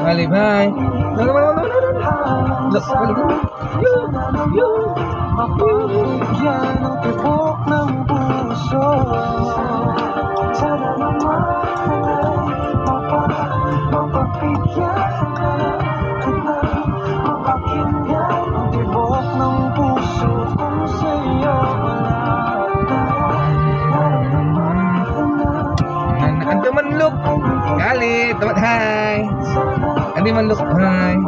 Malibay. No, no, no, no, no, no. Look, malibay. You. Mapapigyan ng tibok ng puso. Sana naman mapapigyan ka na mapakinggan ang tibok ng puso kung sa'yo wala Ando man look. Kali, tamat hai. Andi man look hai.